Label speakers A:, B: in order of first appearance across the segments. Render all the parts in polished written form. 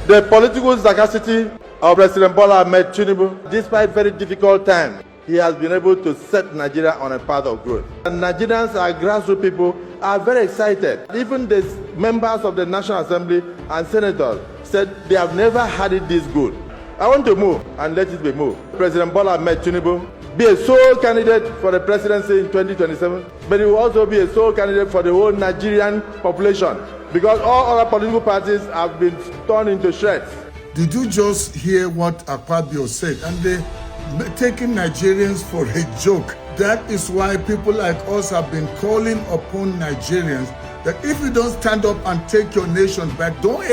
A: The political sagacity of President Bola Ahmed Tinubu, despite very difficult times, he has been able to set Nigeria on a path of growth. And Nigerians, our grassroots people, are very excited. Even the members of the National Assembly and senators said they have never had it this good. I want to move and let it be moved. President Bola Ahmed Tinubu be a sole candidate for the presidency in 2027, but he will also be a sole candidate for the whole Nigerian population, because all other political parties have been torn into shreds.
B: Did you just hear what Akpabio said? And they taking Nigerians for a joke. That is why people like us have been calling upon Nigerians that if you don't stand up and take your nation back, don't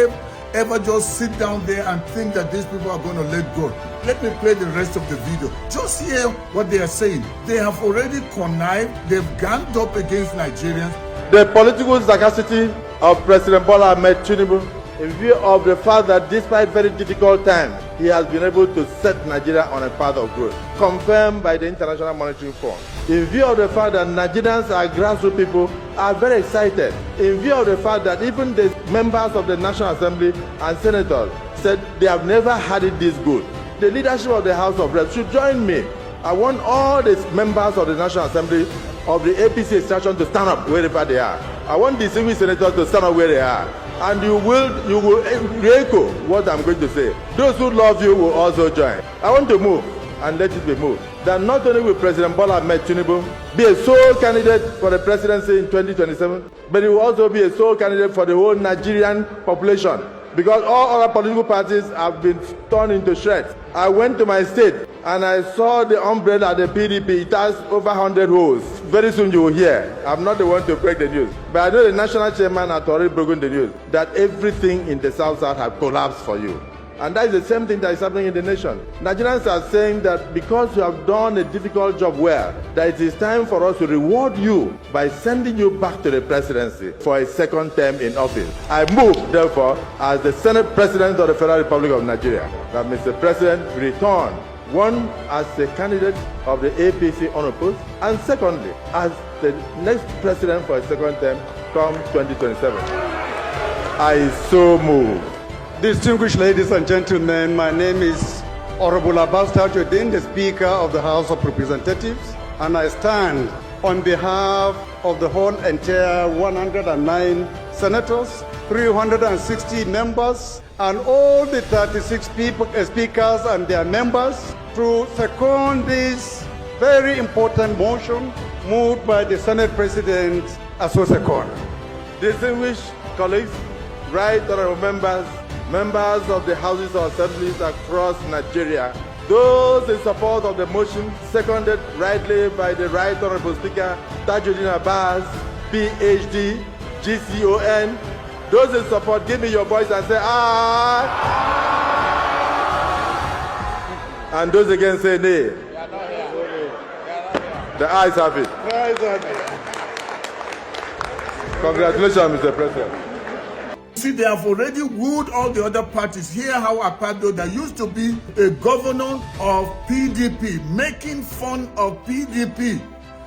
B: ever just sit down there and think that these people are going to let go. Let me play the rest of the video. Just hear what they are saying. They have already connived, they've ganged up against Nigerians.
A: The political sagacity of President Bola Ahmed Tinubu, in view of the fact that despite very difficult times, he has been able to set Nigeria on a path of growth, confirmed by the International Monetary Fund. In view of the fact that Nigerians, our grassroots people, are very excited. In view of the fact that even the members of the National Assembly and senators said they have never had it this good. The leadership of the House of Reps should join me. I want all the members of the National Assembly of the APC extraction to stand up wherever they are. I want the single senators to stand up where they are. And you will echo what I'm going to say. Those who love you will also join. I want to move and let it be moved. That not only will President Bola Ahmed Tinubu be a sole candidate for the presidency in 2027, but he will also be a sole candidate for the whole Nigerian population, because all other political parties have been torn into shreds. I went to my state and I saw the umbrella at the PDP. It has over 100 holes. Very soon you will hear. I'm not the one to break the news, but I know the national chairman has already broken the news that everything in the South-South has collapsed for you. And that is the same thing that is happening in the nation. Nigerians are saying that because you have done a difficult job well, that it is time for us to reward you by sending you back to the presidency for a second term in office. I move, therefore, as the Senate President of the Federal Republic of Nigeria, that Mr. President return, one, as a candidate of the APC unopposed, and secondly, as the next president for a second term come 2027. I so move.
C: Distinguished ladies and gentlemen, my name is Honorable Abbas Tajuddin, the Speaker of the House of Representatives, and I stand on behalf of the whole entire 109 senators, 360 members, and all the 36 speakers and their members to second this very important motion moved by the Senate President Asosekon.
A: Distinguished colleagues, right honorable members, members of the houses of assemblies across Nigeria, those in support of the motion, seconded rightly by the Right Honorable Speaker Tajuddin Abbas, PhD, GCON, those in support, give me your voice and say aye. And those against say nay. The ayes have it. Congratulations, Mr. President.
B: See, they have already wooed all the other parties. Hear how Akpabio, that used to be a governor of PDP, making fun of PDP.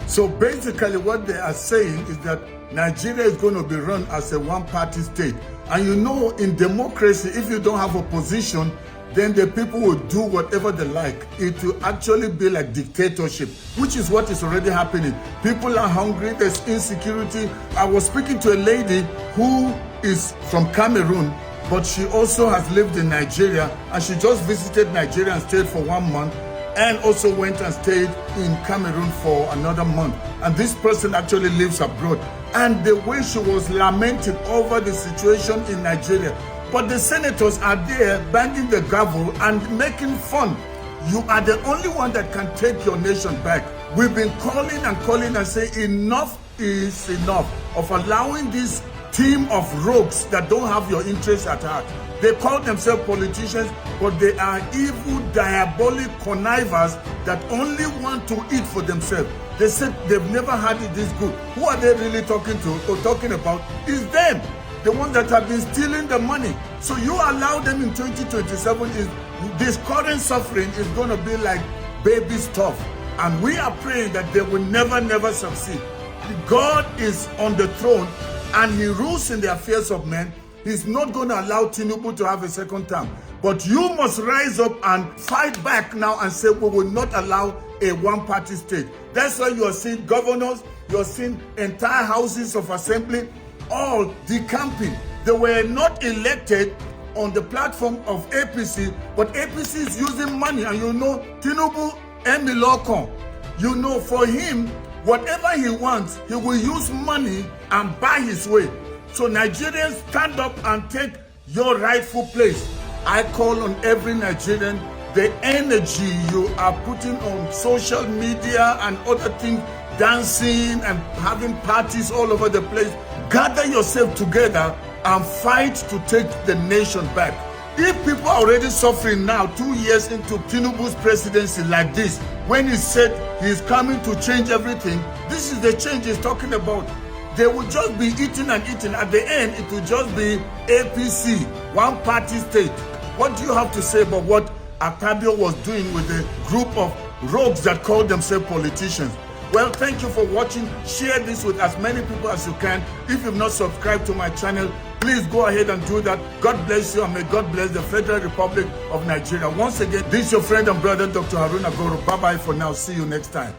B: So basically what they are saying is that Nigeria is going to be run as a one-party state. And you know, in democracy, if you don't have opposition, then the people will do whatever they like. It will actually be like dictatorship, which is what is already happening. People are hungry, there's insecurity. I was speaking to a lady who is from Cameroon, but she also has lived in Nigeria, and she just visited Nigeria and stayed for 1 month, and also went and stayed in Cameroon for another month. And this person actually lives abroad. And the way she was lamenting over the situation in Nigeria, but the senators are there banging the gavel and making fun. You are the only one that can take your nation back. We've been calling and saying enough is enough of allowing this team of rogues that don't have your interests at heart. They call themselves politicians, but they are evil, diabolic connivers that only want to eat for themselves. They said they've never had it this good. Who are they really talking to or talking about? Is them, the ones that have been stealing the money. So you allow them in 2027, this current suffering is going to be like baby stuff. And we are praying that they will never succeed. God is on the throne and he rules in the affairs of men. he's not going to allow Tinubu to have a second term. But you must rise up and fight back now and say we will not allow a one-party state. That's why you are seeing governors, you are seeing entire houses of assembly all decamping. They were not elected on the platform of APC, but APC is using money. And you know, Tinubu Emilokon, you know, for him, whatever he wants, he will use money and buy his way. So Nigerians, stand up and take your rightful place. I call on every Nigerian, the energy you are putting on social media and other things, dancing and having parties all over the place, gather yourself together and fight to take the nation back. If people are already suffering now, 2 years into Tinubu's presidency like this, when he said he's coming to change everything, this is the change he's talking about. They will just be eating and eating. At the end, it will just be APC, one party state. What do you have to say about what Akpabio was doing with a group of rogues that call themselves politicians? Well, thank you for watching. Share this with as many people as you can. If you've not subscribed to my channel, please go ahead and do that. God bless you, and may God bless the Federal Republic of Nigeria. Once again, this is your friend and brother, Dr. Haruna Goro. Bye-bye for now. See you next time.